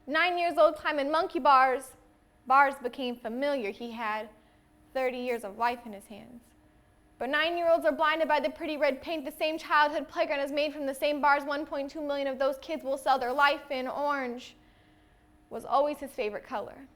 9 years old climbing monkey bars. Bars became familiar. He had 30 years of life in his hands. But 9-year-olds are blinded by the pretty red paint. The same childhood playground is made from the same bars. 1.2 million of those kids will sell their life in. Orange was always his favorite color.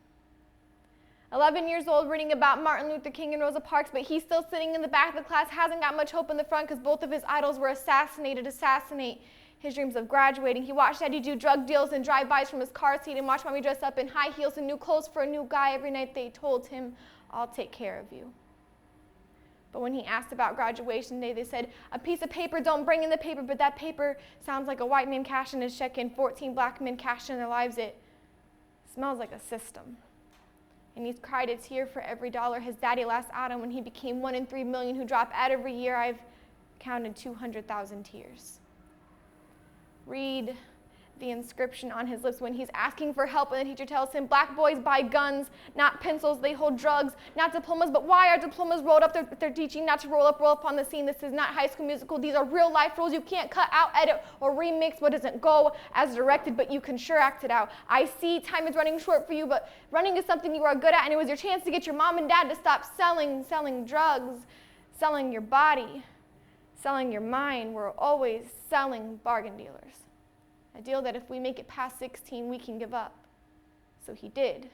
11 years old, reading about Martin Luther King and Rosa Parks, but he's still sitting in the back of the class, hasn't got much hope in the front because both of his idols were assassinated. Assassinate his dreams of graduating. He watched Daddy do drug deals and drive-bys from his car seat and watched Mommy dress up in high heels and new clothes for a new guy. Every night they told him, "I'll take care of you." But when he asked about graduation day, they said, "A piece of paper, don't bring in the paper," but that paper sounds like a white man cashing his check in, 14 black men cashing their lives. It smells like a system. And he's cried a tear for every dollar his daddy last autumn when he became 1 in 3 million who drop out every year. I've counted 200,000 tears. Read the inscription on his lips when he's asking for help, and the teacher tells him, "Black boys buy guns, not pencils, they hold drugs, not diplomas." But why are diplomas rolled up? They're teaching not to roll up on the scene. This is not High School Musical. These are real life rules. You can't cut out, edit, or remix what doesn't go as directed, but you can sure act it out. I see time is running short for you, but running is something you are good at, and it was your chance to get your mom and dad to stop selling drugs, selling your body, selling your mind. We're always selling bargain dealers. A deal that if we make it past 16, we can give up. So he did.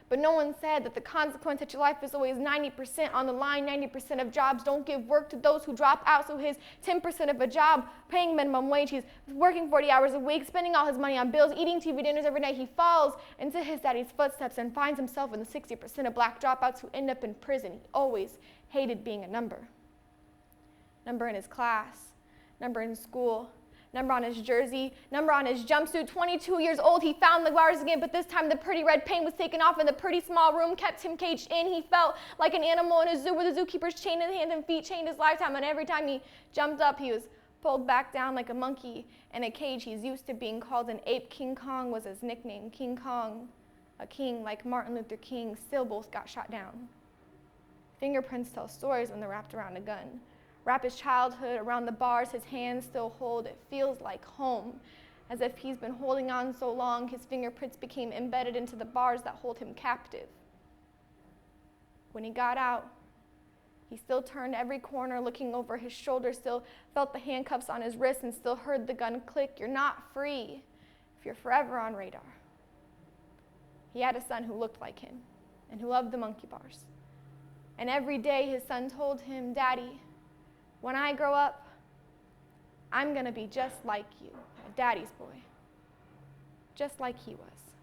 But no one said that the consequence that your life is always 90% on the line. 90% of jobs don't give work to those who drop out. So his 10% of a job, paying minimum wage, he's working 40 hours a week, spending all his money on bills, eating TV dinners every night. He falls into his daddy's footsteps and finds himself in the 60% of black dropouts who end up in prison. He always hated being a number. Number in his class, number in school, number on his jersey, number on his jumpsuit. 22 years old, he found the bars again, but this time the pretty red paint was taken off and the pretty small room kept him caged in. He felt like an animal in a zoo with the zookeeper's chain in his hands and feet chained his lifetime, and every time he jumped up, he was pulled back down like a monkey in a cage. He's used to being called an ape. King Kong was his nickname. King Kong, a king like Martin Luther King, still both got shot down. Fingerprints tell stories when they're wrapped around a gun. Wrap his childhood around the bars his hands still hold. It feels like home, as if he's been holding on so long his fingerprints became embedded into the bars that hold him captive. When he got out, he still turned every corner looking over his shoulder, still felt the handcuffs on his wrist, and still heard the gun click. You're not free if you're forever on radar. He had a son who looked like him and who loved the monkey bars. And every day his son told him, "Daddy, when I grow up, I'm going to be just like you, a daddy's boy, just like he was."